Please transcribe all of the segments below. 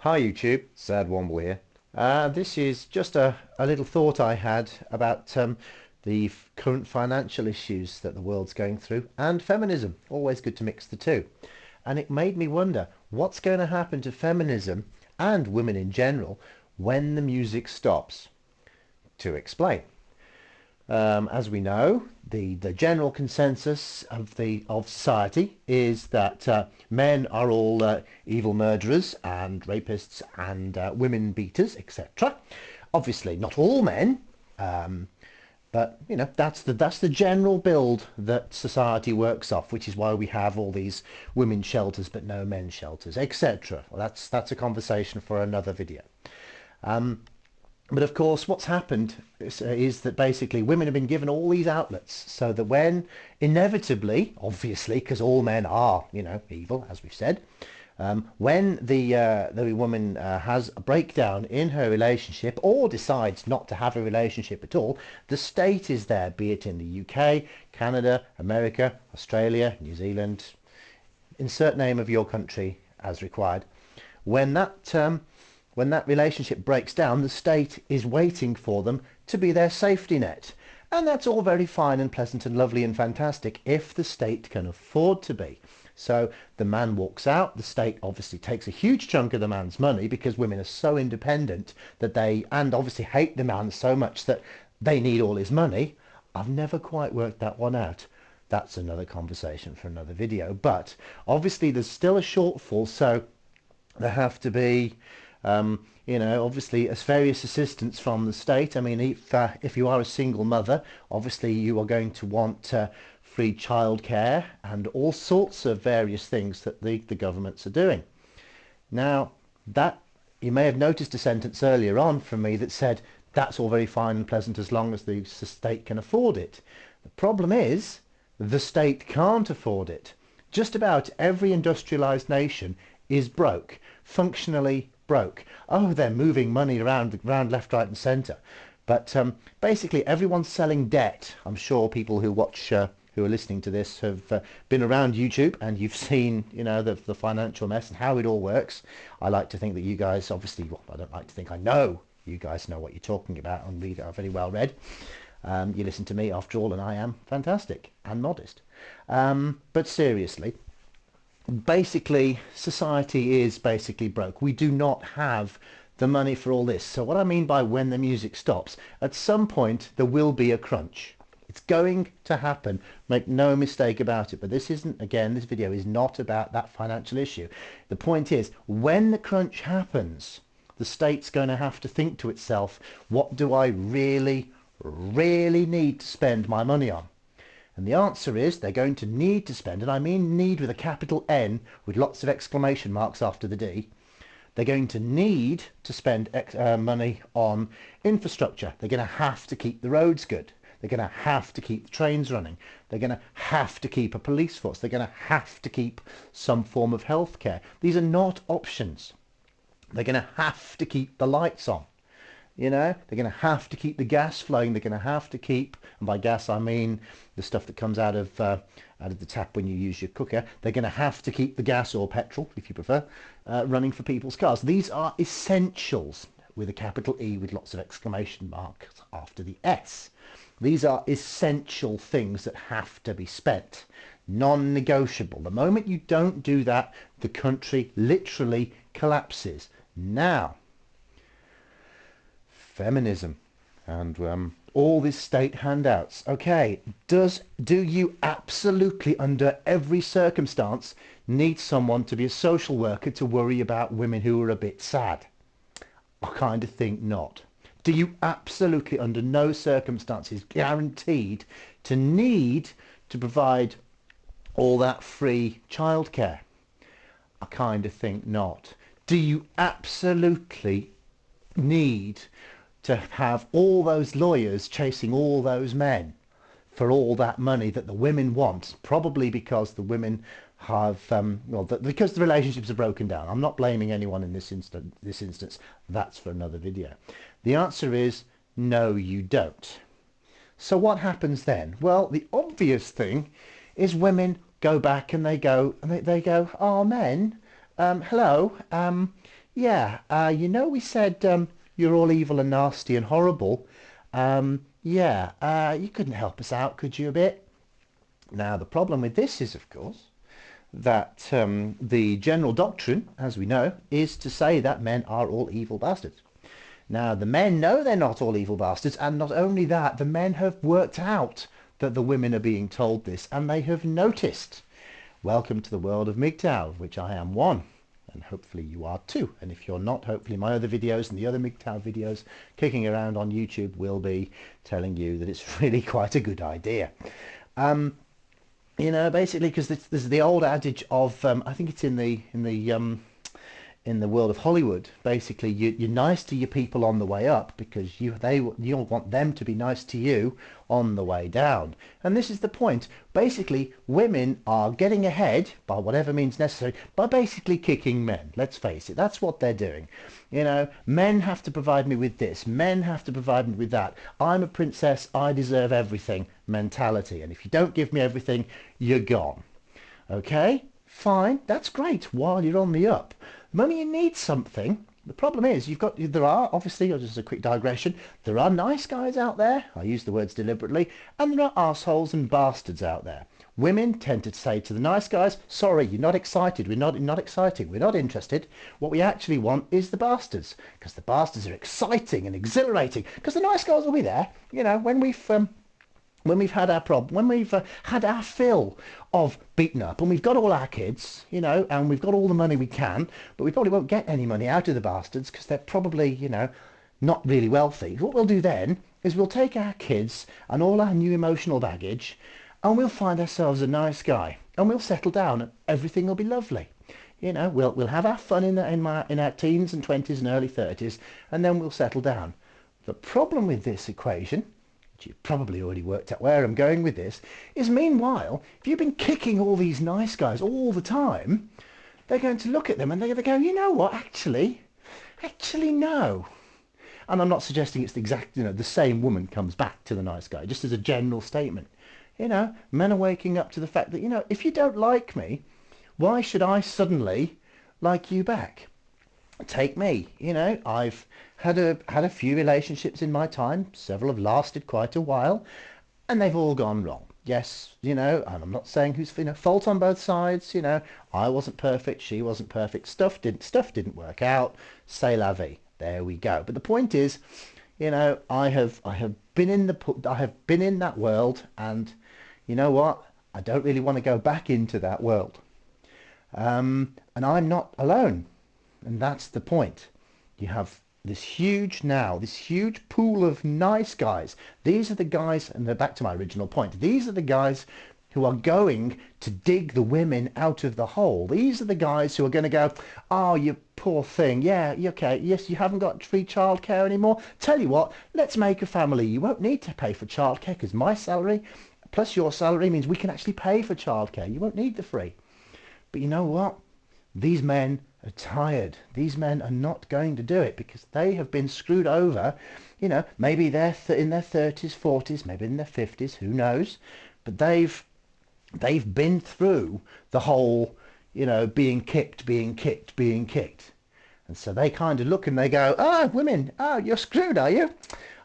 Hi YouTube, Sad Womble here. This is just a little thought I had about the current financial issues that the world's going through and feminism. Always good to mix the two. And it made me wonder what's going to happen to feminism and women in general when the music stops. To explain. As we know, the general consensus of society is that men are all evil murderers and rapists and women beaters, etc. Obviously, not all men, um, but you know that's the general build that society works off, which is why we have all these women's shelters but no men's shelters, etc. Well, that's a conversation for another video. But of course, what's happened is that basically women have been given all these outlets so that when inevitably, obviously, because all men are, evil, as we've said, when the woman has a breakdown in her relationship or decides not to have a relationship at all, the state is there, be it in the UK, Canada, America, Australia, New Zealand, insert name of your country as required. When that relationship breaks down, the state is waiting for them to be their safety net. And that's all very fine and pleasant and lovely and fantastic if the state can afford to be. So the man walks out, the state obviously takes a huge chunk of the man's money because women are so independent that and obviously hate the man so much that they need all his money. I've never quite worked that one out. That's another conversation for another video. But obviously there's still a shortfall, so there have to be obviously as various assistance from the state. I mean, if you are a single mother, obviously you are going to want free childcare and all sorts of various things that the governments are doing. Now, that you may have noticed a sentence earlier on from me that said that's all very fine and pleasant as long as the state can afford it. The problem is the state can't afford it. Just about every industrialized nation is broke, functionally broke. Oh, they're moving money around left, right, and centre. But basically, everyone's selling debt. I'm sure people who watch, who are listening to this, have been around YouTube, and you've seen, the financial mess and how it all works. I like to think that you guys, obviously, well, I don't like to think I know you guys know what you're talking about and are very well read. You listen to me after all, and I am fantastic and modest. But seriously, basically society is basically broke. We do not have the money for all this. So what I mean by when the music stops, at some point there will be a crunch. It's going to happen, make no mistake about it. But this video is not about that financial issue. The point is, when the crunch happens, the state's going to have to think to itself, what do I really need to spend my money on? And the answer is they're going to need to spend, and I mean need with a capital N with lots of exclamation marks after the D. They're going to need to spend money on infrastructure. They're going to have to keep the roads good. They're going to have to keep the trains running. They're going to have to keep a police force. They're going to have to keep some form of healthcare. These are not options. They're going to have to keep the lights on. They're going to have to keep the gas flowing. They're going to have to keep, and by gas I mean the stuff that comes out of the tap when you use your cooker. They're going to have to keep the gas or petrol, if you prefer, running for people's cars. These are essentials with a capital E with lots of exclamation marks after the S. These are essential things that have to be spent. Non-negotiable. The moment you don't do that, the country literally collapses. Now, feminism and all these state handouts. Okay, do you absolutely under every circumstance need someone to be a social worker to worry about women who are a bit sad? I kind of think not. Do you absolutely under no circumstances guaranteed to need to provide all that free childcare? I kind of think not. Do you absolutely need to have all those lawyers chasing all those men for all that money that the women want, probably because the women have, because the relationships are broken down? I'm not blaming anyone in this instance. That's for another video. The answer is no, you don't. So what happens then? Well, the obvious thing is women go back and they go, oh, men, hello, Yeah, we said you're all evil and nasty and horrible. Yeah, you couldn't help us out, could you, a bit? Now, the problem with this is, of course, that the general doctrine, as we know, is to say that men are all evil bastards. Now, the men know they're not all evil bastards, and not only that, the men have worked out that the women are being told this, and they have noticed. Welcome to the world of MGTOW, of which I am one, and hopefully you are too. And if you're not, hopefully my other videos and the other MGTOW videos kicking around on YouTube will be telling you that it's really quite a good idea. Basically, because there's the old adage of, I think it's in the world of Hollywood. Basically, you're nice to your people on the way up because you'll want them to be nice to you on the way down. And this is the point. Basically, women are getting ahead by whatever means necessary by basically kicking men. Let's face it, that's what they're doing. Men have to provide me with this. Men have to provide me with that. I'm a princess. I deserve everything mentality. And if you don't give me everything, you're gone. Okay? Fine. That's great while you're on the up. The moment you need something, the problem is there are, obviously, just a quick digression, there are nice guys out there, I use the words deliberately, and there are arseholes and bastards out there. Women tend to say to the nice guys, sorry, you're not excited, we're not exciting, we're not interested. What we actually want is the bastards, because the bastards are exciting and exhilarating, because the nice guys will be there, when we've had our problem, when we've had our fill of beaten up, and we've got all our kids, and we've got all the money we can, but we probably won't get any money out of the bastards because they're probably, not really wealthy. What we'll do then is we'll take our kids and all our new emotional baggage, and we'll find ourselves a nice guy, and we'll settle down, and everything will be lovely. We'll have our fun in our teens and 20s and early 30s, and then we'll settle down. The problem with this equation, you've probably already worked out where I'm going with this, is meanwhile, if you've been kicking all these nice guys all the time, they're going to look at them and they're going to go, you know what, actually no. And I'm not suggesting it's the exact, the same woman comes back to the nice guy, just as a general statement. Men are waking up to the fact that, if you don't like me, why should I suddenly like you back? Take me, I've had a few relationships in my time. Several have lasted quite a while, and they've all gone wrong. Yes, and I'm not saying who's fault on both sides. I wasn't perfect, she wasn't perfect. Stuff didn't work out. C'est la vie. There we go. But the point is, I have been in that world, and you know what? I don't really want to go back into that world. And I'm not alone. And that's the point. You have this huge pool of nice guys. These are the guys, and they're back to my original point. These are the guys who are going to dig the women out of the hole. These are the guys who are going to go, oh, you poor thing. Yeah, okay. Yes, you haven't got free childcare anymore. Tell you what, let's make a family. You won't need to pay for childcare because my salary plus your salary means we can actually pay for childcare. You won't need the free. But you know what? These men are tired. These men are not going to do it because they have been screwed over. Maybe they're in their 30s, 40s, maybe in their 50s, who knows? But they've been through the whole, being kicked. And so they kind of look and they go, oh, women, oh, you're screwed, are you?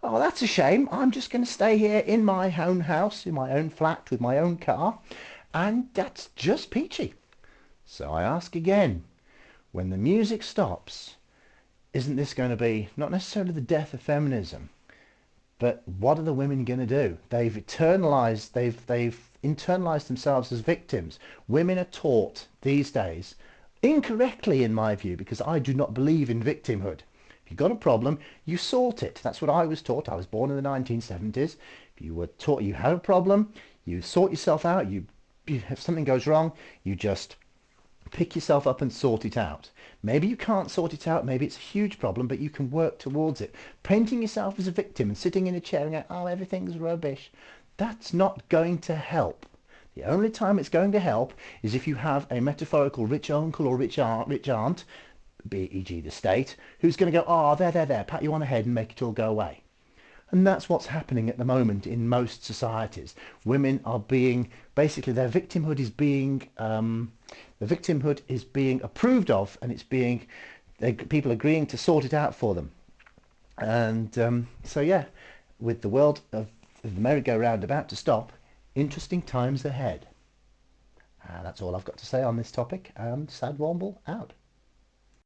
Oh, that's a shame. I'm just going to stay here in my own house, in my own flat, with my own car. And that's just peachy. So I ask again, when the music stops, isn't this going to be not necessarily the death of feminism, but what are the women going to do? They've internalized themselves as victims. Women are taught these days, incorrectly in my view, because I do not believe in victimhood. If you've got a problem, you sort it. That's what I was taught. I was born in the 1970s. If you were taught you had a problem, you sort yourself out. If something goes wrong, you just pick yourself up and sort it out. Maybe you can't sort it out, maybe it's a huge problem, but you can work towards it. Painting yourself as a victim and sitting in a chair and going, oh, everything's rubbish, that's not going to help. The only time it's going to help is if you have a metaphorical rich uncle or rich aunt, e.g. the state, who's going to go, oh, there, pat you on the head and make it all go away. And that's what's happening at the moment in most societies. Women are being, basically their victimhood is being approved of, and people agreeing to sort it out for them. And so, yeah, with the world of the merry-go-round about to stop, interesting times ahead. That's all I've got to say on this topic. Sad Womble out.